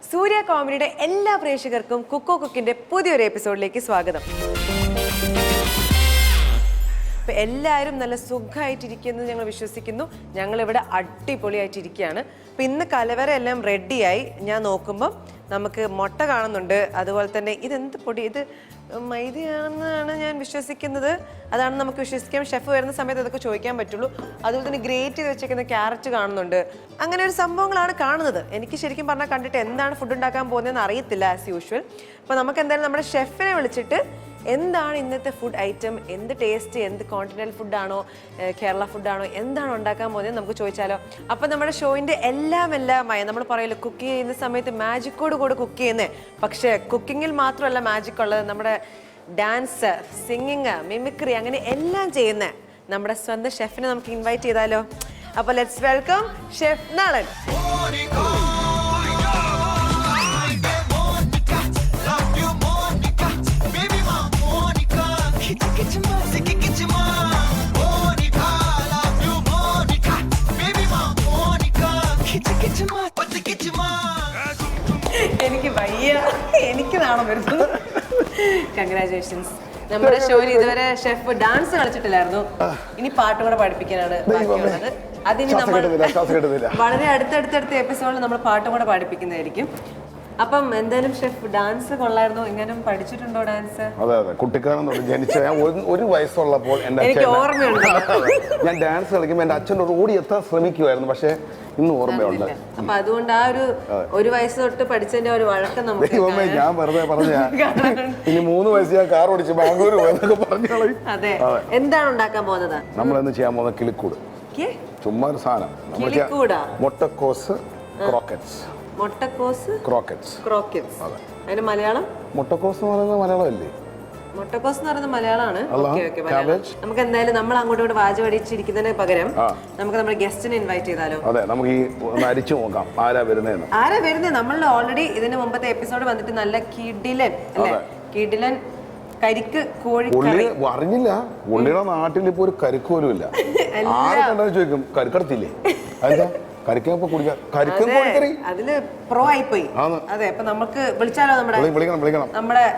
സൂര്യ കോമഡിയുടെ എല്ലാ പ്രേക്ഷകർക്കും കുക്കോ കുക്കിന്റെ പുതിയൊരു എപ്പിസോഡിലേക്ക് സ്വാഗതം. എല്ലാവരും നല്ല സുഖമായിട്ടിരിക്കുന്നു ഞങ്ങൾ വിശ്വസിക്കുന്നു. ഞങ്ങളിവിടെ അടിപൊളിയായിട്ടിരിക്കുകയാണ്. അപ്പം ഇന്ന് കലവറയെല്ലാം റെഡിയായി. ഞാൻ നോക്കുമ്പം നമുക്ക് മുട്ട കാണുന്നുണ്ട്. അതുപോലെ തന്നെ ഇതെന്ത് പൊടി, ഇത് മൈദയാണെന്നാണ് ഞാൻ വിശ്വസിക്കുന്നത്. അതാണ് നമുക്ക് വിശ്വസിക്കാം. ഷെഫ് വരുന്ന സമയത്ത് അതൊക്കെ ചോദിക്കാൻ പറ്റുള്ളൂ. അതുപോലെ തന്നെ ഗ്രേറ്റ് ചെയ്ത് വെച്ചേക്കുന്ന ക്യാരറ്റ് കാണുന്നുണ്ട്. അങ്ങനെ ഒരു സംഭവങ്ങളാണ് കാണുന്നത്. എനിക്ക് ശരിക്കും പറഞ്ഞാൽ കണ്ടിട്ട് എന്താണ് ഫുഡ് ഉണ്ടാക്കാൻ പോകുന്നതെന്ന് അറിയത്തില്ല ആസ് യൂഷ്വൽ. അപ്പോൾ നമുക്ക് എന്തായാലും നമ്മുടെ ഷെഫിനെ വിളിച്ചിട്ട് എന്താണ് ഇന്നത്തെ ഫുഡ് ഐറ്റം, എന്ത് ടേസ്റ്റ്, എന്ത് കോണ്ടിനെൻ്റൽ ഫുഡാണോ കേരള ഫുഡാണോ എന്താണോ ഉണ്ടാക്കാൻ പോകുന്നത് നമുക്ക് ചോദിച്ചാലോ. അപ്പം നമ്മുടെ ഷോയിൻ്റെ എല്ലാമായി നമ്മൾ പറയല്ലോ കുക്ക് ചെയ്യുന്ന സമയത്ത് മാജിക്കോട് കൂടെ കുക്ക് ചെയ്യുന്നത്. പക്ഷേ കുക്കിങ്ങിൽ മാത്രമല്ല മാജിക് ഉള്ളത്. നമ്മുടെ ഡാൻസ്, സിംഗിങ്, മിമിക്രി അങ്ങനെ എല്ലാം ചെയ്യുന്ന നമ്മുടെ സ്വന്തം ഷെഫിനെ നമുക്ക് ഇൻവൈറ്റ് ചെയ്താലോ. അപ്പോൾ ലെറ്റ്സ് വെൽക്കം ഷെഫ് നളൻ. എനിക്ക് വയ്യ, എനിക്ക് നാണം വരുന്നു. കൺഗ്രാജുലേഷൻസ്. നമ്മുടെ ഷോയിൽ ഇതുവരെ ഷെഫ് ഡാൻസ് കളിച്ചിട്ടില്ലായിരുന്നു. ഇനി പാട്ടും കൂടെ പഠിപ്പിക്കാനാണ് ബാക്കിയുള്ളത്. അതിന് നമ്മൾ വളരെ അടുത്തടുത്ത എപ്പിസോഡിൽ നമ്മൾ പാട്ടും കൂടെ പഠിപ്പിക്കുന്നതായിരിക്കും. അപ്പം എന്തായാലും ഷെഫ് ഡാൻസ് കൊള്ളായിരുന്നു. എങ്ങനെ പഠിച്ചിട്ടുണ്ടോ ഡാൻസ്? അതെ അതെ, കുട്ടിക്കാലം തൊട്ട് ജനിച്ച ഞാൻ ഒരു വയസ്സുള്ളപ്പോൾ എനിക്ക് ഓർമ്മയുണ്ട്. ഞാൻ ഡാൻസ് കളിക്കുമ്പോൾ എൻ്റെ അച്ഛനോട് ഓടി എത്താൻ ശ്രമിക്കുമായിരുന്നു. പക്ഷെ ഇന്ന് ഓർമ്മയുണ്ട്. അപ്പൊ അതുകൊണ്ട് ആ ഒരു വയസ്സ് തൊട്ട് പഠിച്ചതിന്റെ ഒരു വഴക്കം നമുക്ക് ഞാൻ വെറുതെ പറഞ്ഞ ഇനി 3 വയസ്സ് ഞാൻ കാർ ഓടിച്ച് ബാംഗ്ലൂർ പോയെന്നൊക്കെ പറഞ്ഞു. അതെ, എന്താണ് ഉണ്ടാക്കാൻ പോകുന്നത്? നമ്മളിന്ന് ചെയ്യാൻ പോകുന്ന കിളിക്കൂട്. ചുമ്മാ ഒരു സാധനം മുട്ടക്കോസ് ക്രോക്കറ്റ്സ്. മുട്ടക്കോസ് ക്രോക്കറ്റ്സ്. അതിന് മലയാളം? മുട്ടക്കോസ് എന്ന് പറയുന്നത് മലയാളമല്ലേ? മുട്ടക്കോസ് എന്ന് പറയുന്നത് മലയാളമാണ്. നമുക്ക് എന്തായാലും നമ്മൾ അങ്ങോട്ട് വാചകം അടിച്ചിരിക്കുന്നതിന് പകരം നമുക്ക് നമ്മുടെ ഗസ്റ്റിനെ ഇൻവൈറ്റ് ചെയ്താലോ? അതെ, നമുക്ക് ഈ അരിച്ചു നോക്കാം ആരാ വരുന്നത്. നമ്മൾ ഓൾറെഡി ഇതിന് മുമ്പത്തെ എപ്പിസോഡ് വന്നിട്ട് നല്ല കിടിലൻ അല്ലേ, കിടിലൻ കരിക്ക് കോഴിക്കറി. അറിഞ്ഞില്ല, പുള്ളിയുടെ നാട്ടിൽ ഇപ്പൊ ഒരു കരിക്ക് പോലും ഇല്ല. ആരെ കണ്ടാലും ചോദിക്കും കരിക്കടത്തില്ലേ? അതെന്താ അതില് പ്രോ ആയിപ്പോയി. അതെ, അപ്പൊ നമുക്ക് വിളിച്ചാലോ? നമ്മുടെ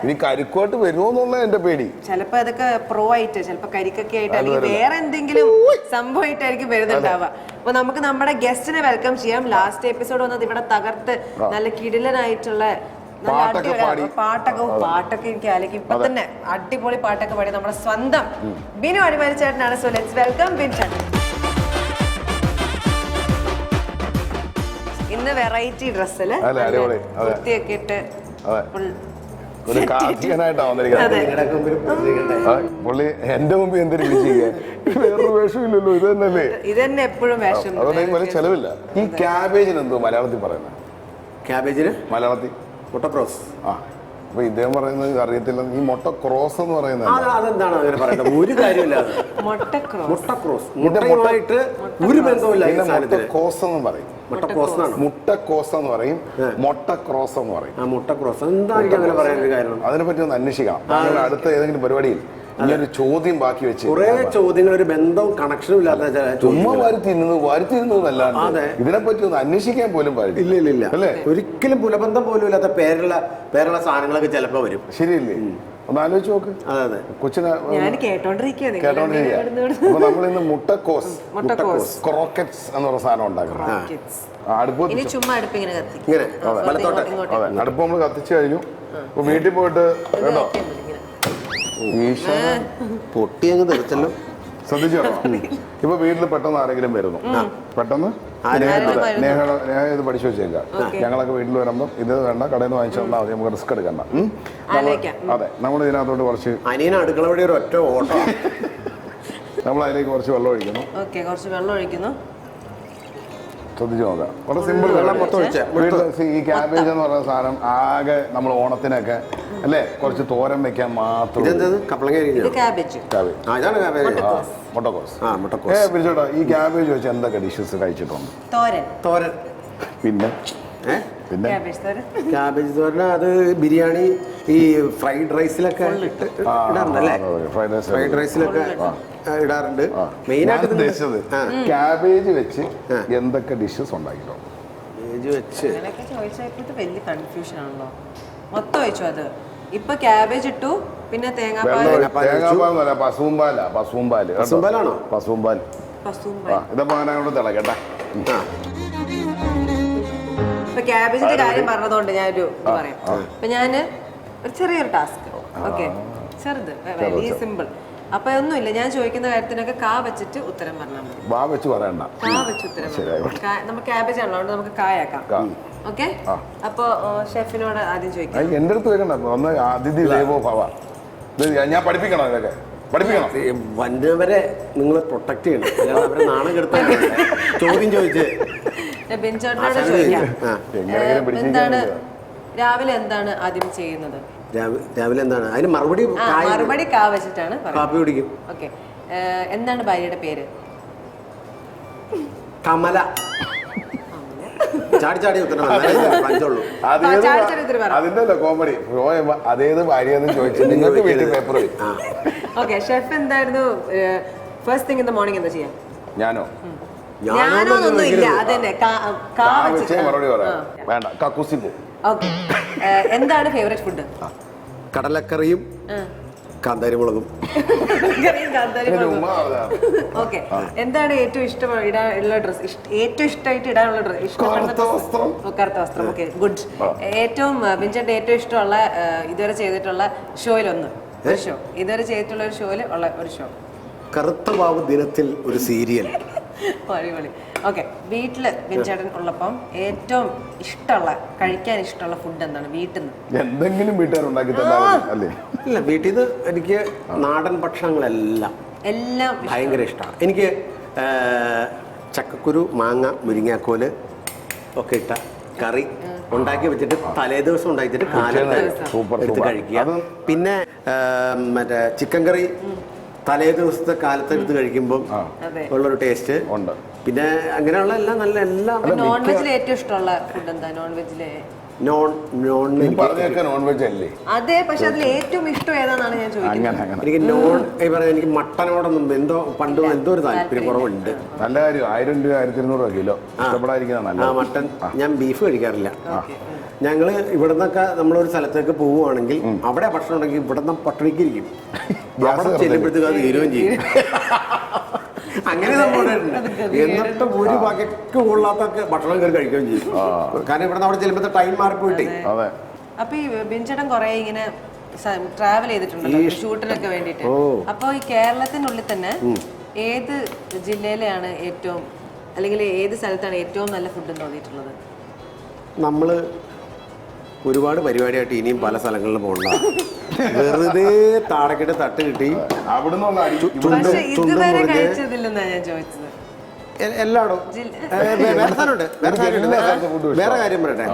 ഇനി കരിക്കോട്ട് വരുമോ എന്നുള്ള എന്റെ പേടി. ചിലപ്പോ അതൊക്കെ പ്രോ ആയിട്ട്, ചിലപ്പോ കരിക്കൊക്കെ ആയിട്ട് അല്ലെങ്കിൽ വേറെ എന്തെങ്കിലും സംഭവമായിട്ടായിരിക്കും വരുന്നുണ്ടാവുക. അപ്പൊ നമുക്ക് നമ്മുടെ ഗസ്റ്റിനെ വെൽക്കം ചെയ്യാം. ലാസ്റ്റ് എപ്പിസോഡ് വന്നത് ഇവിടെ തകർത്ത് നല്ല കിടിലനായിട്ടുള്ള പാട്ടൊക്കെ എനിക്ക് ആലേക്ക് ഇപ്പൊ തന്നെ അടിപൊളി പാട്ടൊക്കെ പാടി നമ്മുടെ സ്വന്തം ബിനു അടിമാലി ചേട്ടനാണ്. സോ ലെറ്റ്സ് വെൽക്കം ബിനു ചേട്ടൻ. ഇന്ന് വെറൈറ്റി ഡ്രസ്സില് കുർത്തിയൊക്കെ ഇട്ട് പുള്ളി എന്റെ മുമ്പ് എന്തൊരു വേറൊരു വേഷമില്ലല്ലോ, ഇത് തന്നെയല്ലേ? ഇത് തന്നെ എപ്പോഴും വേഷം. അതുകൊണ്ട് ചെലവില്ല. ഈ ക്യാബേജിന് എന്തോ മലയാളത്തിൽ പറയുന്നത്? ക്യാബേജിന് മലയാളത്തിൽ മുട്ടക്രോസ്. അപ്പൊ ഇദ്ദേഹം പറയുന്നത് അറിയത്തില്ല. ഈ മുട്ട ക്രോസ് എന്ന് പറയുന്നത് അതെന്താണ് അങ്ങനെ പറയുന്നത്? ഒരു കാര്യമില്ല. മുട്ടക്രോസ് മുട്ടയുമായിട്ട് ഒരു ബന്ധവുമില്ല. മുട്ടക്കോസ് എന്ന് പറയും. മുട്ടക്കോസ് എന്ന് പറയും. മുട്ടക്രോസ് എന്ന് പറയും. മുട്ടക്രോസ് എന്തായിരിക്കും അങ്ങനെ പറയാൻ ഒരു കാരണം? അതിനെപ്പറ്റി ഒന്ന് അന്വേഷിക്കാം. അടുത്ത ഏതെങ്കിലും പരിപാടിയിൽ ഇങ്ങനൊരു ചോദ്യം ബാക്കി വെച്ച് കുറെ ചോദ്യങ്ങൾ ഒരു ബന്ധവും കണക്ഷനും ഇല്ലാത്ത ചുമ്മാ വാരിത്തിരുന്നതല്ലാണ്ട് ഇതിനെപ്പറ്റി ഒന്ന് അന്വേഷിക്കാൻ പോലും പാടില്ല. ഇല്ല അല്ലേ? ഒരിക്കലും പുലബന്ധം പോലും ഇല്ലാത്ത പേരുള്ള സാധനങ്ങളൊക്കെ ചിലപ്പോ വരും. ശരിയല്ലേ? ഒന്ന് ആലോചിച്ച് നോക്ക്. അതെ, കൊച്ചിനെ കേട്ടോണ്ടിരിക്കുക. അപ്പൊ നമ്മളിന്ന് മുട്ടക്കോസ് ക്രോക്കറ്റ്സ് എന്ന് പറഞ്ഞ സാധനം ഉണ്ടാക്കുന്നത്. അടുപ്പ് നമ്മൾ കത്തിച്ചു കഴിഞ്ഞു. ഇപ്പൊ വീട്ടിൽ പോയിട്ട് കേട്ടോ പൊട്ടി അങ്ങ് തെറിച്ചല്ലോ. ശ്രദ്ധിച്ചോ? ഇപ്പൊ വീട്ടിൽ പെട്ടെന്ന് ആരെങ്കിലും വരുന്നു, പെട്ടെന്ന് ഇത് പഠിച്ചു വെച്ചേക്കാം. ഞങ്ങളൊക്കെ വീട്ടിൽ വരുമ്പോ ഇത് വേണ്ട, കടയിൽ നിന്ന് വാങ്ങിച്ചു തന്നാൽ മതി, നമുക്ക് റിസ്ക് എടുക്കണ്ട. അതെ, നമ്മൾ ഇതിനകത്തോട്ട് കുറച്ച് അടുക്കള വഴി ഒരു ഒറ്റ ഓട്ടം. നമ്മൾ അതിലേക്ക് കുറച്ച് വെള്ളം ഒഴിക്കുന്നു. ശ്രദ്ധിച്ചു നോക്കാം. വളരെ സിമ്പിൾ. ഈ ക്യാബേജ് എന്ന് പറയുന്ന സാധനം ആകെ നമ്മൾ ഓണത്തിനൊക്കെ അല്ലേ കുറച്ച് തോരൻ വെക്കാൻ മാത്രം. പിടിച്ചോട്ടോ, ഈ ക്യാബേജ് വെച്ച് എന്തൊക്കെ ഡിഷസ് കഴിച്ചിട്ടുണ്ട്? പിന്നെ ക്യാബേജ് തോരൻ, അത് ബിരിയാണി, ഈ ഫ്രൈഡ് റൈസിലൊക്കെ ഇടാറുണ്ടല്ലേ? ഫ്രൈഡ് റൈസിലൊക്കെ ഇടാറുണ്ട്. മെയിനായിട്ട് ഉദ്ദേശിച്ചത് ക്യാബേജ് വെച്ച് എന്തൊക്കെ ഡിഷസ് ഉണ്ടാക്കിയിട്ടുണ്ട്? അങ്ങനെയൊക്കെ ചോദിച്ചാൽ ഇപ്പോഴത്തെ വലിയ കൺഫ്യൂഷൻ ആണല്ലോ. മൊത്തം ഒഴിച്ചു അത്. ഇപ്പൊ ക്യാബേജ് ഇട്ടു, പിന്നെ തേങ്ങാപ്പാലല്ല, പശുമ്പാലാണോ? പശുമ്പാൽ. ഇതപ്പോ അങ്ങനെ കൊണ്ട് തിളക്കട്ടെ. ഇപ്പൊ ക്യാബേജിന്റെ കാര്യം പറഞ്ഞതുകൊണ്ട് ഞാനൊരു ഇത് പറയാം. അപ്പൊ ഞാന് ഒരു ചെറിയൊരു ടാസ്ക്, ഓക്കെ, ചെറുത്, വെരി സിമ്പിൾ. അപ്പൊ ഒന്നുമില്ല, ഞാൻ ചോദിക്കുന്ന കാര്യത്തിനൊക്കെ കാ വെച്ചിട്ട് ഉത്തരം പറഞ്ഞാൽ മതി. വാ വെച്ച് പറയണ്ട, കാ വെച്ച് ഉത്തരം നമുക്ക് ക്യാബേജ് ആണല്ലോ, അതുകൊണ്ട് നമുക്ക് കായാക്കാം. ഓക്കെ, അപ്പൊ ഷെഫിനോട് ആദ്യം ചോദിക്കാം. എന്റെ അടുത്ത് വെക്കണ്ട, ഒന്ന് അതിഥി ദേവോ ഭവ. ഞാൻ പഠിപ്പിക്കണം, ഇതൊക്കെ പഠിപ്പിക്കണം. വന്നവരെ നിങ്ങൾ പ്രൊട്ടക്ട് ചെയ്യണം, അല്ലാതെ അവരെ നാണം കെടുത്താൻ ചോദ്യം ചോദിച്ച്. ബിൻചേട്ടനോട് ചോദിക്കാം, എന്താണ് രാവിലെ എന്താണ് ആദ്യം ചെയ്യുന്നത്? രാവിലെ എന്താണ് അതിന് മറുപടി? മറുപടി കാ വെച്ചിട്ടാണ് കാപ്പി കുടിക്കും. ഓക്കെ, എന്താണ് ഭാര്യയുടെ പേര്? കമല. ചാടി ചാടി ഉത്തരം അതിന്റെ കോമഡി. അതേത് ഭാര്യയെന്ന് ചോദിച്ചു നിങ്ങൾക്ക് വീട്ടിൽ പേപ്പർ. ഓക്കെ, ഷെഫ് എന്തായിരുന്നു first thing in the morning എന്താ ചെയ്യാ? ഞാനോ? ഞാനൊന്നും ഇല്ല, അതന്നെ മറുപടി പറയാം. വേണ്ട, കക്കൂസി പോകും. ഓക്കെ, എന്താണ് ഫേവറേറ്റ് ഫുഡ്? കടലക്കറിയും കാന്താരി മുളകും. ഓക്കെ, എന്താണ് ഏറ്റവും ഇടാനുള്ള ഡ്രസ്? ഏറ്റവും ഇഷ്ടമായിട്ട് ഇടാനുള്ള ഡ്രസ്? കറുത്ത വസ്ത്രം. Okay, good. ഏറ്റവും ബിൻചേട്ടൻ്റെ ഏറ്റവും ഇഷ്ടമുള്ള ഇതുവരെ ചെയ്തിട്ടുള്ള ഷോയിലൊന്ന്, ഒരു ഷോ, ഇതുവരെ ചെയ്തിട്ടുള്ള ഒരു ഷോയിൽ ഉള്ള ഒരു ഷോ? കറുത്ത വാവ് ദിനത്തിൽ ഒരു സീരിയൽ. അടിപൊളി. ഓക്കെ, വീട്ടില് ബിൻചേട്ടൻ ഉള്ളപ്പം ഏറ്റവും ഇഷ്ടമുള്ള, കഴിക്കാൻ ഇഷ്ടമുള്ള ഫുഡ് എന്താണ് വീട്ടിൽ നിന്ന്? എന്തെങ്കിലും വീട്ടുകാരുണ്ടാക്കി അല്ലേ? ഇല്ല, വീട്ടിൽ നിന്ന് എനിക്ക് നാടൻ ഭക്ഷണങ്ങളെല്ലാം ഭയങ്കര ഇഷ്ടമാണ്. എനിക്ക് ചക്കക്കുരു, മാങ്ങ, മുരിങ്ങാക്കോല് ഒക്കെ ഇട്ട കറി ഉണ്ടാക്കി വെച്ചിട്ട് തലേ ദിവസം ഉണ്ടാക്കിയിട്ട് കാലത്ത് എടുത്ത് കഴിക്കുക. പിന്നെ മറ്റേ ചിക്കൻ കറി തലേ ദിവസത്തെ കാലത്ത് എടുത്ത് കഴിക്കുമ്പോൾ ഉള്ളൊരു ടേസ്റ്റ് ഉണ്ട്. പിന്നെ അങ്ങനെയുള്ള എല്ലാം നല്ല എല്ലാം. നോൺ വെജിൽ ഏറ്റവും ഇഷ്ടമുള്ള ഫുഡ് എന്താ? നോൺ വെജിലെ അതെ, പക്ഷെ അതിൽ ഏറ്റവും ഇഷ്ടം ഏതാണെന്നാണ് ഞാൻ ചോദിക്കുന്നത്. എനിക്ക് മട്ടനോടൊന്നും പണ്ട് എന്തോ ഒരു താല്പര്യം കുറവുണ്ട്. നല്ല കാര്യം. 1000 രൂപ 1200 കിലോ ഇഷ്ടപ്പെടാതിരിക്കുന്ന മട്ടൻ. ഞാൻ ബീഫ് കഴിക്കാറില്ല. ഞങ്ങള് ഇവിടുന്നൊക്കെ നമ്മളൊരു സ്ഥലത്തേക്ക് പോവുകയാണെങ്കിൽ അവിടെ ഭക്ഷണം ഉണ്ടെങ്കിൽ ഇവിടുന്ന് പട്ടിണിക്കിരിക്കും. ചെല്ലുമ്പോഴത്തേക്ക് അത് തീരുകയും ചെയ്യും. അങ്ങനെ സംഭവമുണ്ട്. എന്നിട്ട് ഒരു പാക്കറ്റ് കൊള്ളാത്തൊക്കെ ഭക്ഷണം കയറി കഴിക്കുകയും ചെയ്യും. കാരണം ഇവിടെ അവിടെ ചെല്ലുമ്പോഴത്തെ ടൈം മാറിപ്പോയിട്ടേ. അപ്പൊ ഈ ബിൻചേട്ടൻ കുറെ ഇങ്ങനെ ട്രാവൽ ചെയ്തിട്ടുണ്ടല്ലോ ഷൂട്ടിനൊക്കെ വേണ്ടിട്ട്. അപ്പൊ ഈ കേരളത്തിനുള്ളിൽ തന്നെ ഏത് ജില്ലയിലാണ് ഏറ്റവും, അല്ലെങ്കിൽ ഏത് സ്ഥലത്താണ് ഏറ്റവും നല്ല ഫുഡ് തോന്നിയിട്ടുള്ളത്? നമ്മള് ഒരുപാട് പരിപാടിയായിട്ട് ഇനിയും പല സ്ഥലങ്ങളിൽ പോകണ്ട. വെറുതെ താടക്കിട്ട് തട്ട് കിട്ടി എല്ലായിടും. വേറെ കാര്യം പറയട്ടെ,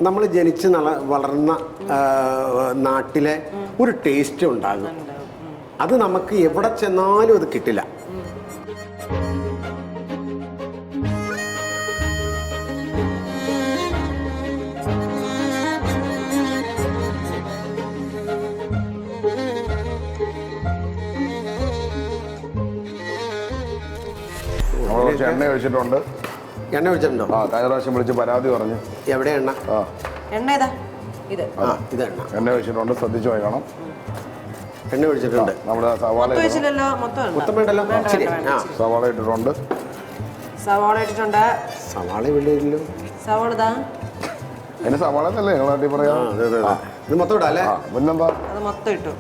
നമ്മൾ ജനിച്ച് വളർന്ന നാട്ടിലെ ഒരു ടേസ്റ്റ് ഉണ്ടാകും. അത് നമുക്ക് എവിടെ ചെന്നാലും അത് കിട്ടില്ല. എണ്ണ ഒഴിച്ചിട്ടുണ്ട്. എണ്ണ ഒഴിച്ചിട്ടുണ്ടോ? കഴിഞ്ഞ പ്രാവശ്യം വിളിച്ച് പരാതി പറഞ്ഞു. എവിടെ എണ്ണ? എണ്ണ ഏതാ? ഇത് എണ്ണ ഒഴിച്ചിട്ടുണ്ട്, ശ്രദ്ധിച്ചു വയ്ക്കണം. എണ്ണ ഒഴിച്ചിട്ടുണ്ട്. നമ്മുടെ സവാള സവാള ഇട്ടിട്ടുണ്ട്. സവാള ഇട്ടിട്ടുണ്ട്. സവാള വെള്ളിയില്ലോ. സവാള അതിന് സവാള എന്നല്ലേ നിങ്ങൾ നാട്ടിൽ പറയാ? ഇത് മൊത്തം ഇടാം അല്ലേ? പിന്നെന്താ, അത് മൊത്തം ഇട്ടു.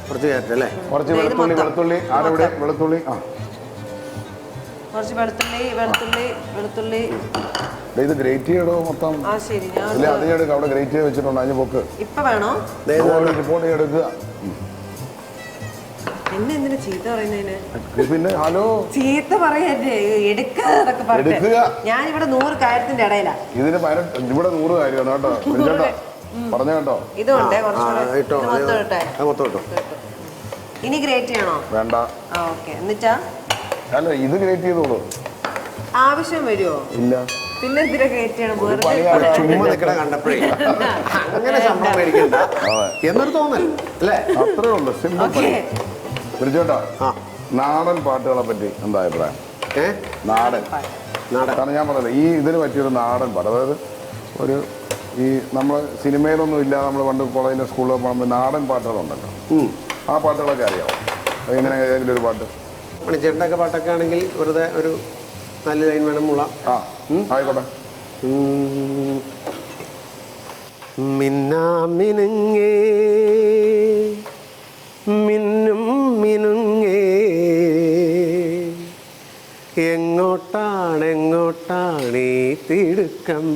കുറച്ച് കയറ്റല്ലേ? കുറച്ച് വെളുത്തുള്ളി. ആരെവിടെ വെളുത്തുള്ളി? കുറച്ച് വെളുത്തുള്ളി. ഇത് ഗ്രേറ്റ് ചെയ്യണോ മൊത്തം? അല്ല, അത് എടുക്കുക. അവിടെ ഗ്രേറ്റ് ചെയ്ത് വെച്ചിട്ടുണ്ട്. അതിന് പൊക്ക് ഇപ്പൊ വേണോ? റിപ്പോർട്ട് എടുക്കുക. എന്നെ എന്തിനാ ചീത്ത പറയുന്നതിന്? പിന്നെ ഹലോ ചീത്ത പറയാല്ലേ, എടുക്കുക. ഞാൻ ഇവിടെ 100 കാര്യത്തിന്റെ ഇടയിലാ. ഇതിന് ഇവിടെ 100 കാര്യമാണ് കേട്ടോ. പറഞ്ഞ കേട്ടോ. ഇതുണ്ട്. ഇനി ഗ്രേറ്റ് ചെയ്യണോ? വേണ്ട. ഓക്കെ, എന്നിട്ടാ? അല്ല, ഇത് ഗ്രേറ്റ് ചെയ്തോളൂ. ആവശ്യം വരുമോ? ഇല്ല. പിന്നെ എന്തിനാ ഗ്രേറ്റ് ചെയ്യണം? ചുമ്മാ നിൽക്കണ കണ്ടപ്പോഴേ അങ്ങനെ ശമ്പളം മേടിക്കണ്ട എന്നൊരു തോന്നൽ അല്ലേ? അത്രേ ഉള്ളൂ. വിളിച്ചോട്ടോ ആ നാടൻ പാട്ടുകളെ പറ്റി എന്താ അഭിപ്രായം? നാടൻ കാരണം ഞാൻ പറഞ്ഞത് ഈ ഇതിന് പറ്റിയൊരു നാടൻ പാട്ട്, അതായത് ഒരു ഈ നമ്മൾ സിനിമയിലൊന്നും ഇല്ല, നമ്മൾ പണ്ട് കോളേജിലെ സ്കൂളിൽ പോകുമ്പോൾ നാടൻ പാട്ടുകളുണ്ടല്ലോ, ആ പാട്ടുകളൊക്കെ അറിയാമോ? എങ്ങനെ ഏതെങ്കിലും ഒരു പാട്ട്? മണിച്ചേട്ടൻ്റെ ഒക്കെ പാട്ടൊക്കെ ആണെങ്കിൽ വെറുതെ ഒരു നല്ല ലൈൻ വേണം മുള. ആ ആയിക്കോട്ടെ. മിന്നാമിനുങ്ങേ മിന്നും മിനുങ്ങേ എങ്ങോട്ടാണെങ്ങോട്ടാണ് ഈ തിടുക്കം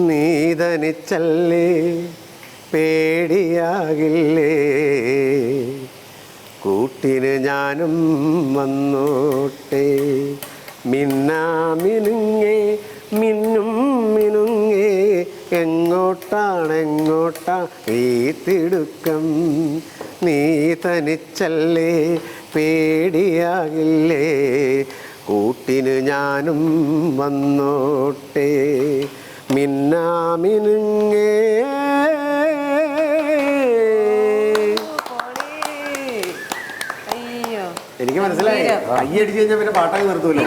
നീ തനിച്ചല്ലേ പേടിയാകില്ലേ കൂട്ടിന് ഞാനും വന്നോട്ടെ മിന്നാമിനുങ്ങേ മിന്നും മിനുങ്ങേ എങ്ങോട്ടാണെങ്ങോട്ടാ ഈ തിടുക്കം നീ തനിച്ചല്ലേ പേടിയാകില്ലേ കൂട്ടിന് ഞാനും വന്നോട്ടെ മിന്നാമിനുങ്ങേ. എനിക്ക് മനസ്സിലായി, കയ്യടിച്ച് കഴിഞ്ഞാൽ പിന്നെ പാട്ടൊക്കെ നിർത്തൂല.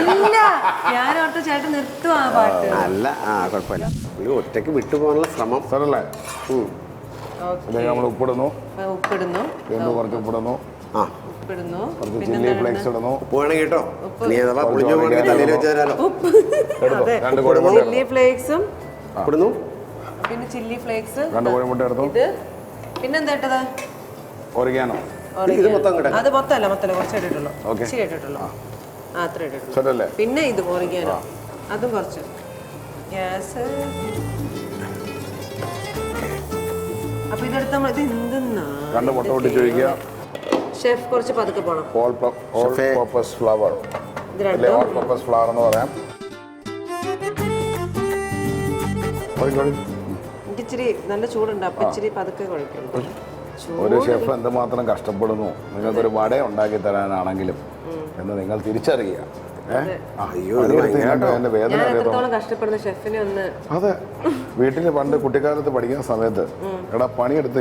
അല്ല കുഴപ്പമില്ല, ഒരു ഒറ്റയ്ക്ക് വിട്ടുപോകാനുള്ള ശ്രമം സാറല്ലേ. നമ്മൾ ഉപ്പിടുന്നു, വീണ്ടും കുറച്ച് ഉപ്പിടുന്നു, കുറച്ച് ചില്ലി ഫ്ലേക്സ് ഇടുന്നു. ഉപ്പ് വേണം കേട്ടോ, നീ അഥവാ പൊളിഞ്ഞു പോകണമെങ്കിൽ തലയിൽ വെച്ച് തരാലോ. രണ്ട് കോഴിമുട്ട ചില്ലി ഫ്ലേക്സും ഇടുന്നു, പിന്നെ ചില്ലി ഫ്ലേക്സ്, രണ്ട് കോഴിമുട്ട എടുത്തു. പിന്നെന്താ ഇട്ടത്? ഒറിഗാനോ. ഇത് മൊത്തം അത് മൊത്തമല്ല, കുറച്ച് ഇട്ടിട്ടുള്ളൂ, ഇച്ചിരി ഇട്ടിട്ടുള്ളൂ, അത്ര ഇട്ടിട്ടുള്ളൂ. പിന്നെ ഇത് ഒറിഗാനോ, അതും കുറച്ച്. ഗ്യാസ് അപ്പൊ ഇതെടുത്ത് നമ്മൾ ഇത് എന്തെന്നാ രണ്ട് മുട്ട പൊട്ടിച്ച് ഒഴിക്കുക. ഷെഫ് കുറച്ച് പതുക്കെ പോണം. All purpose flower, all purpose flower എന്ന് പറയാം. ഇച്ചിരി നല്ല ചൂടുണ്ട്, അപ്പൊ ഇച്ചിരി പതുക്കെ കുഴക്കുള്ളൂ. ഒരു ഷെഫ് എന്തുമാത്രം കഷ്ടപ്പെടുന്നു നിങ്ങൾക്കൊരു വട ഉണ്ടാക്കി തരാനാണെങ്കിലും എന്ന് നിങ്ങൾ തിരിച്ചറിയുക. അതെ, വീട്ടില് പണ്ട് കുട്ടിക്കാലത്ത് പഠിക്കുന്ന സമയത്ത് എടാ പണിയെടുത്ത്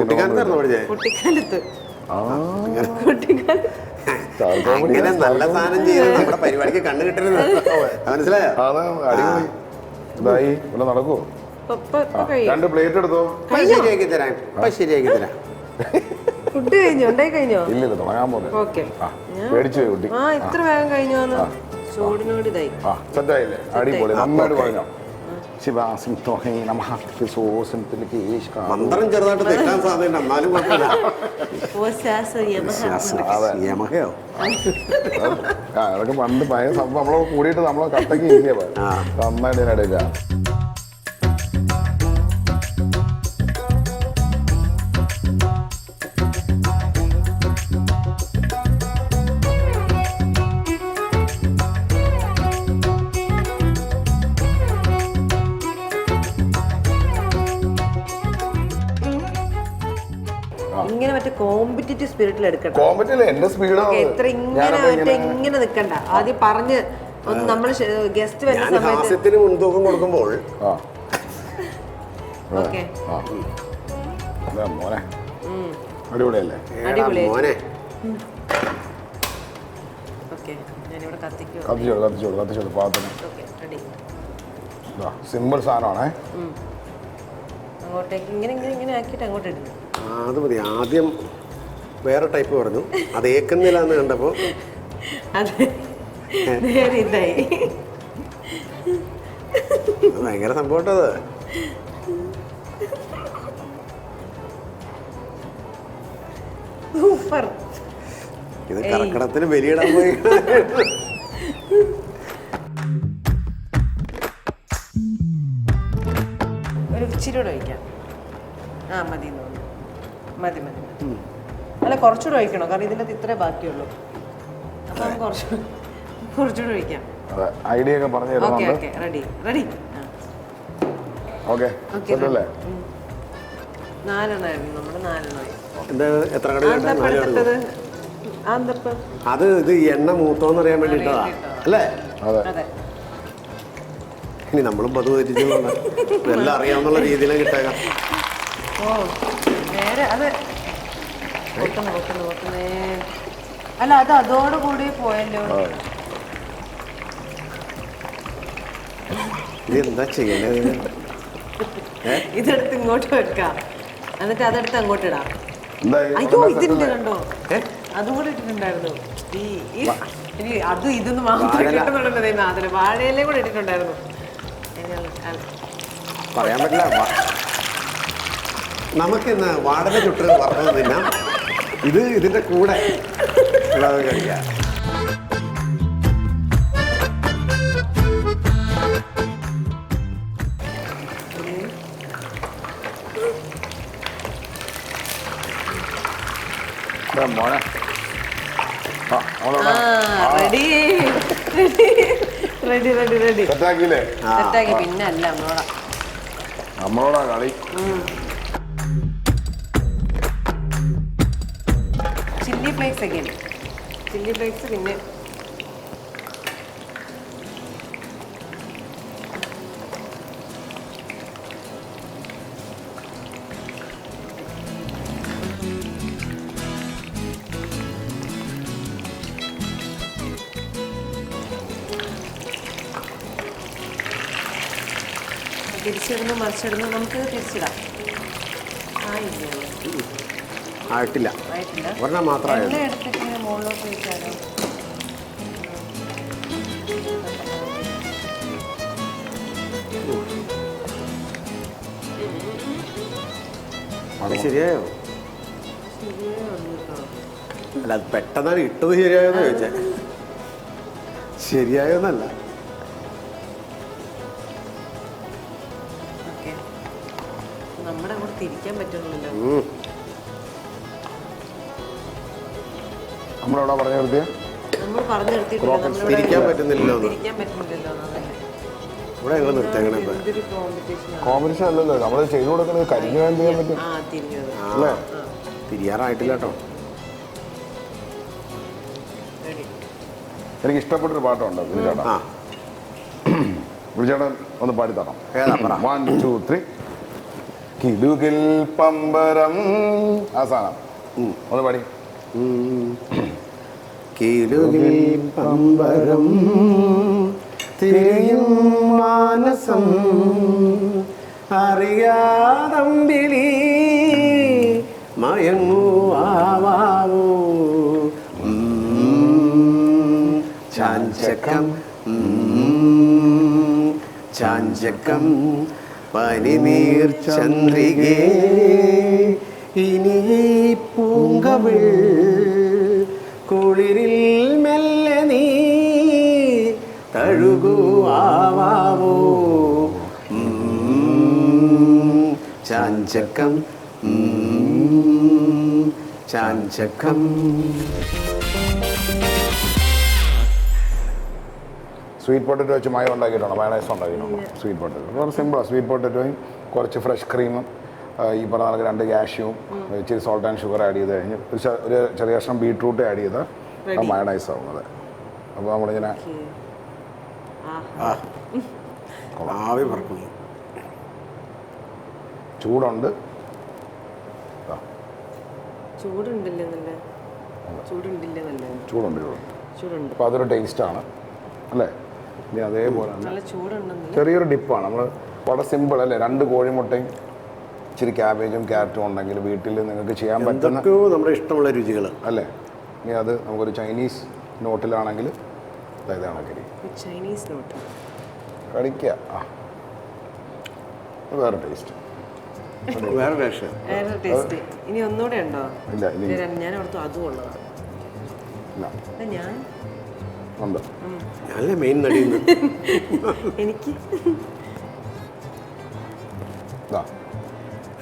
നല്ല സാധനം ചെയ്ത് നമ്മുടെ പരിപാടിക്ക് കണ്ടു കിട്ടരുത്, മനസ്സിലായോ? അതെ, അടിപൊളി. ഇതായി ഇവിടെ നടക്കുവോ? രണ്ട് പ്ലേറ്റ് എടുത്തോ. ശരിയാക്കി തരാം, ശരിയാക്കി തരാം. ഫുഡ് കഴിഞ്ഞോ? ഉണ്ടായി കഴിഞ്ഞോ? ഇല്ല, തുടങ്ങാൻ പോകുന്നത്. പേടിച്ചു കുട്ടി. ഇത്ര വേഗം കഴിഞ്ഞോന്ന് ചൂടിനോട് ഇതായി. സെറ്റായില്ലേ? അടിപൊളി, നന്നായിട്ട് പറഞ്ഞോ. മന്ത്രം ചെറുതായിട്ട് തെറ്റാൻ സാധ്യത, എന്നാലും അതൊക്കെ പണ്ട് ഭയങ്കര സംഭവം. നമ്മളെ കൂടിയിട്ട് നമ്മളെ കട്ടക്ക് ഇരിക്കുക നന്നായിട്ട് ഇതിനിടയില്ല. ഇങ്ങനെ മറ്റേ കോമ്പറ്റീറ്റീവ് സ്പിരിറ്റിൽ എടുക്കണം. എന്റെ സ്പീഡ് എത്ര ഇങ്ങനെ നിൽക്കണ്ട. ആദ്യം പറഞ്ഞ് ഒന്ന് നമ്മൾ ഗസ്റ്റ് വരുന്ന സമയത്ത് മുൻതൂക്കം കൊടുക്കുമ്പോൾ അടിപൊളിയല്ലേ? മോനെ കത്തിച്ചോളൂ പാത്രത്തിന്. സിമ്പിൾ സാധനമാണേ. അങ്ങോട്ടേക്ക് ഇങ്ങനെ ആക്കിയിട്ട് അങ്ങോട്ട് ഇടുന്നു. അത് മതി. ആദ്യം വേറെ ടൈപ്പ് പറഞ്ഞു, അത് ഏക്കുന്നില്ല എന്ന് കണ്ടപ്പോ ഭയങ്കര സംഭവം. ഇത് കർക്കിടത്തിന് ബലിയിടാൻ പോയി. ഒരു ഇച്ചിരിയോടെ ഒഴിക്കാം. മതി മതി മതി. അല്ല, കുറച്ചുകൂടെ ഒഴിക്കണോ? കാരണം ഇതിൻ്റെ ഇത്രേ ബാക്കിയുള്ളൂ. അപ്പം കുറച്ചുകൂടെ ഒഴിക്കാം. ഐഡിയ ഒക്കെ പറഞ്ഞു തരുന്നുണ്ട്. റെഡി. നാലെണ്ണമായിരുന്നു നമ്മുടെ 4 അത് ഇത് എണ്ണ മൂത്തോന്ന് അറിയാൻ വേണ്ടിട്ടാ അല്ലേ? ഇനി നമ്മളും പത് തെറ്റിച്ചുള്ള എല്ലാം അറിയാവുന്ന രീതിയിലും കിട്ടാം. നോക്കുന്നേ. അല്ല അത് അതോടുകൂടി പോയല്ലോ. ഇതെന്താ ചെയ്യണേ? ഇതെടുത്ത് ഇങ്ങോട്ട് വെക്കാം, എന്നിട്ട് അതെടുത്ത് അങ്ങോട്ട് ഇടാം. അയ്യോ ഇതില്ല, കണ്ടോ? അതും കൂടെ ഇട്ടിട്ടുണ്ടായിരുന്നു. ഇനി അതും ഇതൊന്നും മാത്രം കിട്ടുന്നുണ്ടല്ലോ. അതിന് വാഴയിലയും കൂടെ ഇട്ടിട്ടുണ്ടായിരുന്നു. പറയാൻ പറ്റില്ല. നമുക്കിന്ന് വാടക ചുട്ട് വറുത്തത് തിന്നാം. ഇതിന്റെ കൂടെ ഉള്ളത് കഴിക്കാം. സെറ്റാക്കി. പിന്നെ അല്ല നമ്മളോടാ കളി. ചില്ലി ഫ്ലേക്സ് ഒക്കെ, ചില്ലി ഫ്ലേക്സ്. പിന്നെ തിരിച്ചിടുന്നു മറിച്ചിടുന്നു. നമുക്ക് തിരിച്ചിടാം. ആയിട്ടില്ല, ഒരെണ്ണം മാത്രമേ. എല്ലാം എടുത്തിട്ട് ഇങ്ങനെ മുകളിലോട്ട് വെച്ചാലോ? ശരിയായോ? അല്ല, അത് പെട്ടെന്നാണ് ഇട്ടത്. ശരിയായോന്ന് ചോദിച്ചേ. ശരിയായോന്നല്ല. നമ്മുടെ കൂടെ തിരിക്കാൻ പറ്റുന്നില്ലല്ലോ. നമ്മളെവിടെ പറഞ്ഞു നിർത്തിയ? നമ്മൾ പറഞ്ഞു നിർത്തിയിട്ടില്ല. തിരിക്കാൻ പറ്റുന്നില്ലല്ലോ. തിരിക്കാൻ പറ്റുന്നില്ലല്ലോ. ഇവിടെ ഞങ്ങൾ നിർത്തേക്കണേ. കോമ്പറ്റീഷൻ അല്ലല്ലോ, നമ്മൾ ചെയ്തു കൊടുക്കുന്നത്. കരിഞ്ഞു വേണ്ടി ചെയ്യാൻ പറ്റും അല്ലേ? തിരിയാറായിട്ടില്ല കേട്ടോ. എനിക്ക് ഇഷ്ടപ്പെട്ടൊരു പാട്ടുണ്ട് വിളിച്ചേട്ടാ. വിളിച്ചേട്ടൻ ഒന്ന് പാടിത്തരണം. 1 2 3. കിലുകിൽ പമ്പരം. ആ സാധനം ഒന്ന് പാടി. കിലുകിൽ പമ്പരം തിരിയും മാനസം അറിയാതമ്പിളി മയങ്ങൂ ആവാവൂ ചാഞ്ചക്കം ചാഞ്ചക്കം പനിനീർ ചന്ദ്രികേ ഇനി പൂങ്കവിൾ കുളിരിൽ മെല്ലെ നീ തഴുകൂ ആവാവോ ചാഞ്ചക്കം ചാഞ്ചക്കം. സ്വീറ്റ് പൊട്ടറ്റോ വെച്ച് മയം ഉണ്ടാക്കിയിട്ടുണ്ടോ? മയണൈസ് ഉണ്ടാക്കിയിട്ടുണ്ടോ? സ്വീറ്റ് പൊട്ടറ്റോ വളരെ സിമ്പിളാണ്. സ്വീറ്റ് പൊട്ടറ്റോയും കുറച്ച് ഫ്രഷ് ക്രീമും ഈ പറഞ്ഞ കണക്ക് 2 കാഷ്യൂവും ഇച്ചിരി സോൾട്ട് ആൻഡ് ഷുഗർ ആഡ് ചെയ്ത് കഴിഞ്ഞ് ഒരു ചെറിയ കഷ്ണം ബീട്രൂട്ട് ആഡ് ചെയ്ത് ആ മയണൈസ് ആവുന്നത്. അപ്പോൾ നമ്മളിങ്ങനെ ആവി പറക്കുന്നു. ചൂടുണ്ട്. ചൂടുണ്ട്. അപ്പോൾ അതൊരു ടേസ്റ്റാണ് അല്ലേ? ഇനി അതേപോലെ ചെറിയൊരു ഡിപ്പാണ്. നമ്മൾ വളരെ സിമ്പിൾ അല്ലേ? 2 കോഴിമുട്ടയും ഇച്ചിരി ക്യാബേജും ക്യാരറ്റും ഉണ്ടെങ്കിൽ വീട്ടിൽ നിങ്ങൾക്ക് ചെയ്യാൻ പറ്റുന്ന നമ്മുടെ ഇഷ്ടമുള്ള രുചികൾ അല്ലേ? ഇനി അത് നമുക്കൊരു ചൈനീസ് നോട്ടിലാണെങ്കിൽ ഇതാണ് ചൈനീസ് നോട്ട് കഴിക്കുക. വേറെ ടേസ്റ്റ്. വേറെ ടേസ്റ്റ്. ഇനി ഒന്നുകൂടെ ഉണ്ടോ? ഇല്ല, ഞാൻ ഓർത്തു അതും ഉള്ളതാണ്. ഞാൻ ഉണ്ട്. ഞാനല്ലേ മെയിൻ നടിയുന്നു. എനിക്ക്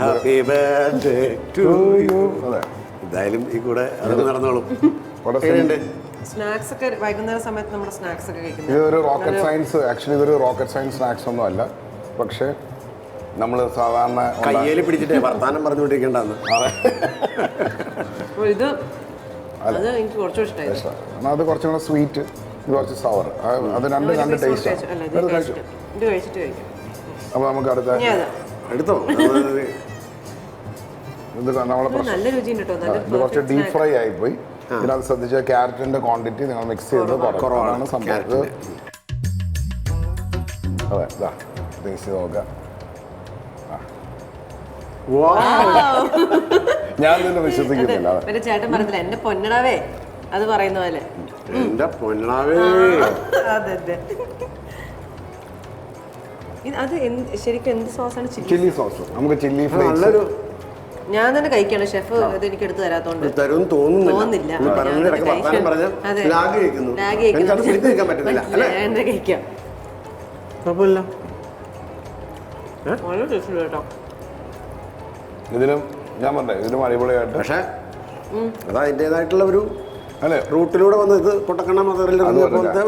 ഹാപ്പി ബർത്ത്ഡേ ടു യു. എന്തായാലും ഈ കൂടെ അത് നടന്നോളും. സ്നാക്സ് ഒക്കെ വൈകുന്നേര സമയത്ത് നമ്മുടെ സ്നാക്സ് ഒക്കെ കഴിക്കുന്നത്. ഇതൊരു റോക്കറ്റ് സയൻസ്, ആക്ച്വലി ഇതൊരു റോക്കറ്റ് സയൻസ് സ്നാക്സ് ഒന്നും അല്ല. പക്ഷേ നമ്മൾ സാധാരണ കയ്യിൽ പിടിച്ചിട്ടേ വർത്താനം പറഞ്ഞുകൊണ്ടിരിക്കേണ്ടെന്ന്. ഇത് അത് എനിക്ക് കുറച്ചും ഇഷ്ടമായി. അത് കുറച്ചും കൂടെ സ്വീറ്റ്, ഇത് കുറച്ച് സവർ. അത് രണ്ട് ടേസ്റ്റ്. ഇത് കഴിച്ചിട്ട് കഴിക്കാം. അപ്പോൾ നമുക്ക് അടുത്ത എടുത്തോ. ഇത് നമ്മളെ പ്രശ്നം നല്ല രുചിയുണ്ട് കേട്ടോ. നല്ല ഇത് കുറച്ച് ഡീപ് ഫ്രൈ ആയിപ്പോയി. ഇതിനകത്ത് ശ്രദ്ധിച്ച ക്യാരറ്റിന്റെ ക്വാണ്ടിറ്റി നിങ്ങൾ മിക്സ് ചെയ്ത് കുറവാണ് സംഭവം. അതെ ഇതാ ടേസ്റ്റ് ചെയ്ത് നോക്കാം. ഞാൻ തന്നെ വിശ്വസിക്കുന്നില്ല. പിന്നെ ചേട്ടൻ പറഞ്ഞില്ല എന്റെ പൊന്നടാവേ അത് പറയുന്ന പോലെ. എന്റെ പൊന്നാവേ. അതെ അതെ. അത് ശരിക്കും എന്ത് സോസാണ്? Chilli sauce. നമുക്ക് ചില്ലി നല്ലൊരു ഞാൻ തന്നെ കഴിക്കാണ്. ഷെഫ് ഇത് എനിക്ക് എടുത്ത് തരാത്തോണ്ട് തരും തോന്നുന്നില്ല. കഴിക്കാം. കുഴപ്പമില്ല. കേട്ടോ ഇതിലും ഞാൻ പറഞ്ഞേ ഇതിലും അടിപൊളിയായിട്ട്. പക്ഷേ അത് അതിൻ്റെതായിട്ടുള്ള ഒരു അല്ലേ റൂട്ടിലൂടെ വന്ന് ഇത് പൊട്ടക്കണ്ണ മതറിൽ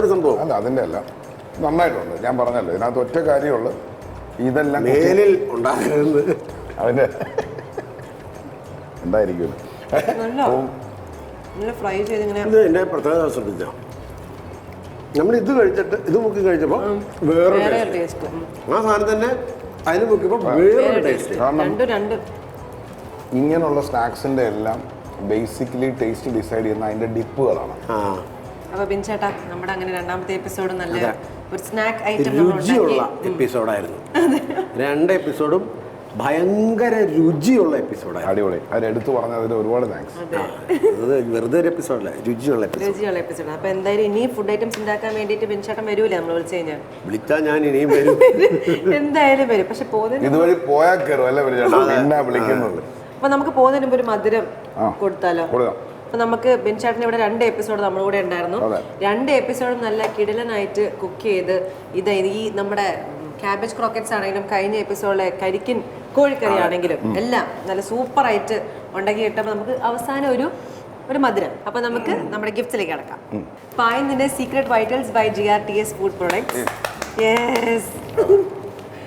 ഒരു സംഭവം അല്ല അതിൻ്റെ അല്ല നന്നായിട്ടുണ്ട്. ഞാൻ പറഞ്ഞല്ലോ ഇതിനകത്ത് ഒറ്റ കാര്യമുള്ളൂ, ഇതെല്ലാം മേലിൽ ഉണ്ടാകരുത്. അതിൻ്റെ എന്തായിരിക്കും ഫ്രൈ ചെയ്ത് ഇങ്ങനെ. ഇത് എൻ്റെ പ്രത്യേകത ശ്രദ്ധിച്ച നമ്മൾ ഇത് കഴിച്ചിട്ട് ഇത് മുക്കി കഴിച്ചപ്പോൾ വേറൊരു ടേസ്റ്റ്. ആ സാധനം തന്നെ അതിന് മുക്കിയപ്പോൾ വേറൊരു ടേസ്റ്റ്. കാരണം ഇങ്ങനെയുള്ള സ്നാക്സിൻ്റെ എല്ലാം ബേസിക്കലി ടേസ്റ്റ് ഡിസൈഡ് ചെയ്യുന്ന അതിൻ്റെ ഡിപ്പുകളാണ്. അപ്പൊ ബിൻചേട്ടാ നമ്മുടെ അങ്ങനെ രണ്ടാമത്തെ എപ്പിസോഡ് നല്ല ഒരു സ്നാക്ക് ഐറ്റം രുചിയുള്ള എപ്പിസോഡായിരുന്നു. 2 എപ്പിസോഡും ഭയങ്കര രുചിയുള്ള എപ്പിസോഡായിരുന്നു. അടിപൊളി. അത് എടുത്തു പറഞ്ഞതിന് ഒരുപാട് താങ്ക്സ്. അത് വെറുതെ ഒരു എപ്പിസോഡല്ല, രുചിയുള്ള എപ്പിസോഡ്. അപ്പൊ എന്തായാലും ഇനി ഫുഡ് ഐറ്റംസ് ഉണ്ടാക്കാൻ വേണ്ടിയിട്ട് ബിൻചേട്ടൻ വരൂലേ നമ്മൾ വിളിച്ചു കഴിഞ്ഞാൽ? വിളിച്ചാൽ ഞാൻ ഇനിയും വരും. എന്തായാലും വരും. പക്ഷെ ഇതുവഴി പോയാൽ കയറും അല്ലേ വിളിക്കുന്നത്. അപ്പൊ നമുക്ക് പോകുന്നതിന് മുമ്പ് ഒരു മധുരം കൊടുത്താലോ? അപ്പൊ നമുക്ക് ബിൻചേട്ടൻ ഇവിടെ 2 എപ്പിസോഡ് നമ്മുടെ കൂടെ ഉണ്ടായിരുന്നു. 2 എപ്പിസോഡും നല്ല കിടിലനായിട്ട് കുക്ക് ചെയ്ത് ഈ നമ്മുടെ ക്യാബേജ് ക്രോക്കറ്റ്സ് ആണെങ്കിലും കഴിഞ്ഞ എപ്പിസോഡിലെ കരിക്കിൻ കോഴിക്കറി ആണെങ്കിലും എല്ലാം നല്ല സൂപ്പറായിട്ട് ഉണ്ടാക്കി കിട്ടുമ്പോൾ നമുക്ക് അവസാനം ഒരു മധുരം. അപ്പൊ നമുക്ക് നമ്മുടെ ഗിഫ്റ്റ്സിലേക്ക് കിടക്കാം. പായന്നിന്റെ secret vitals by GRTS food products. Yes,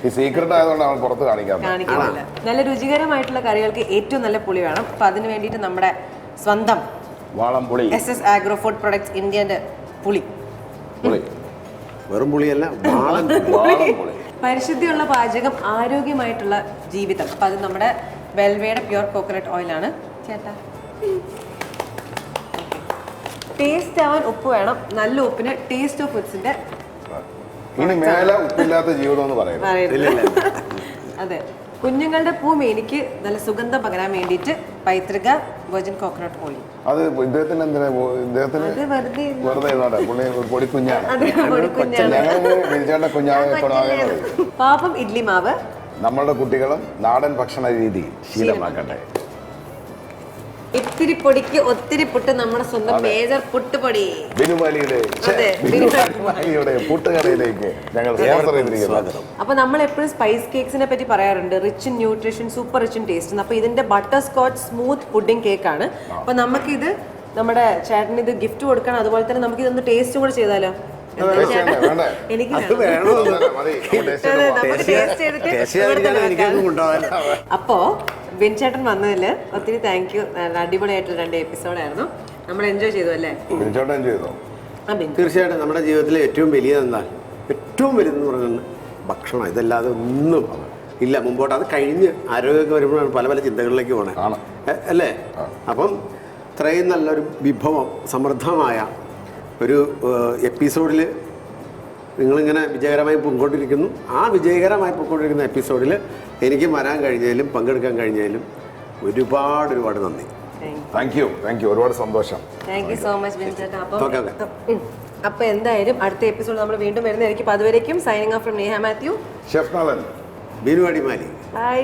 ഈ സീക്രട്ട് ആയതുകൊണ്ട് നമ്മൾ പുറത്ത് കാണിക്കാറില്ല. നല്ല രുചികരമായിട്ടുള്ള കറികൾക്ക് ഏറ്റവും നല്ല പുളി വേണം. അപ്പൊ അതിന് വേണ്ടിയിട്ട് നമ്മുടെ സ്വന്തം വാളംപുളി SS ആഗ്രോ ഫുഡ് പ്രൊഡക്ട്സ് ഇന്ത്യന്റെ പുളി. വെറും പുളിയല്ല, പരിശുദ്ധിയുള്ള പാചകം, ആരോഗ്യമായിട്ടുള്ള ജീവിതം. അപ്പൊ അത് നമ്മുടെ വെൽവയുടെ പ്യുർ കോക്കനട്ട് ഓയിലാണ്. ചേട്ടാ ടേസ്റ്റ് ആവാൻ ഉപ്പ് വേണം. നല്ല ഉപ്പിന് ടേസ്റ്റ് ഓഫ് ഫുഡ്സിന്റെ ഇനി മേലെ ഉപ്പില്ലാത്ത ജീവിതം എന്ന് പറയുന്നത്. അതെ, കുഞ്ഞുങ്ങളുടെ പൂമേനിക്ക് നല്ല സുഗന്ധം പകരാൻ വേണ്ടിയിട്ട് പൈതൃക വെർജിൻ കോക്കനട്ട് ഓയിൽ. അത് ഇദ്ദേഹത്തിന് എന്തിനാ? ഇദ്ദേഹത്തിന് വെറുതെ പൊടിക്കുഞ്ഞാണ്. പാപം ഇഡ്ലി മാവ്. നമ്മളുടെ കുട്ടികളും നാടൻ ഭക്ഷണ രീതി ശീലമാക്കട്ടെ. ഇത്തിരി പൊടിക്ക് ഒത്തിരി പുട്ട്, നമ്മുടെ സ്വന്തം മേജർ പുട്ടുപൊടി. ബിനുമാലിയുടെ പുട്ടുകടയിലേക്ക് ഞങ്ങൾ സ്വാഗതം. അപ്പൊ നമ്മൾ എപ്പോഴും സ്പൈസ് കേക്സിനെ പറ്റി പറയാറുണ്ട്, rich in nutrition, super rich in taste. അപ്പൊ ഇതിന്റെ butter scotch smooth pudding cake ആണ്. അപ്പൊ നമുക്കിത് നമ്മുടെ ചേട്ടന് ഇത് ഗിഫ്റ്റ് കൊടുക്കണം. അതുപോലെ തന്നെ നമുക്ക് ഇതൊന്ന് ടേസ്റ്റ് കൂടെ ചെയ്താലോ? എനിക്ക് അപ്പോ ബിൻചേട്ടൻ വന്നതിൽ ഒത്തിരി താങ്ക് യു. അടിപൊളിയായിട്ടുള്ള 2 എപ്പിസോഡായിരുന്നു. നമ്മൾ എൻജോയ് ചെയ്തു അല്ലേ? തീർച്ചയായിട്ടും നമ്മുടെ ജീവിതത്തിലെ ഏറ്റവും വലിയതെന്താ, ഏറ്റവും വലുതെന്ന് പറഞ്ഞാൽ ഭക്ഷണം. ഇതല്ലാതെ ഒന്നും ഇല്ല മുമ്പോട്ട്. അത് കഴിഞ്ഞ് ആരോഗ്യമൊക്കെ വരുമ്പോഴാണ് പല പല ചിന്തകളിലേക്ക് പോകണേ അല്ലേ? അപ്പം ഇത്രയും നല്ലൊരു വിഭവം സമൃദ്ധമായ ഒരു എപ്പിസോഡിൽ നിങ്ങളിങ്ങനെ വിജയകരമായി പൊയ്ക്കൊണ്ടിരിക്കുന്നു. ആ വിജയകരമായി പൊയ്ക്കൊണ്ടിരിക്കുന്ന എപ്പിസോഡിൽ എനിക്ക് വരാൻ കഴിഞ്ഞതിലും പങ്കെടുക്കാൻ കഴിഞ്ഞതിലും ഒരുപാട് നന്ദി. Thank you. ഒരുപാട് സന്തോഷം. താങ്ക് യു സോ മച്ച് ബിൻചേട്ടാ. അപ്പോൾ എന്തായാലും അടുത്ത എപ്പിസോഡ് നമ്മൾ വീണ്ടും വരുന്നതായിരിക്കും. അപ്പോൾ അതുവരേക്കും signing off from Neha Mathew, chef Nalan, Binu Adimali. By.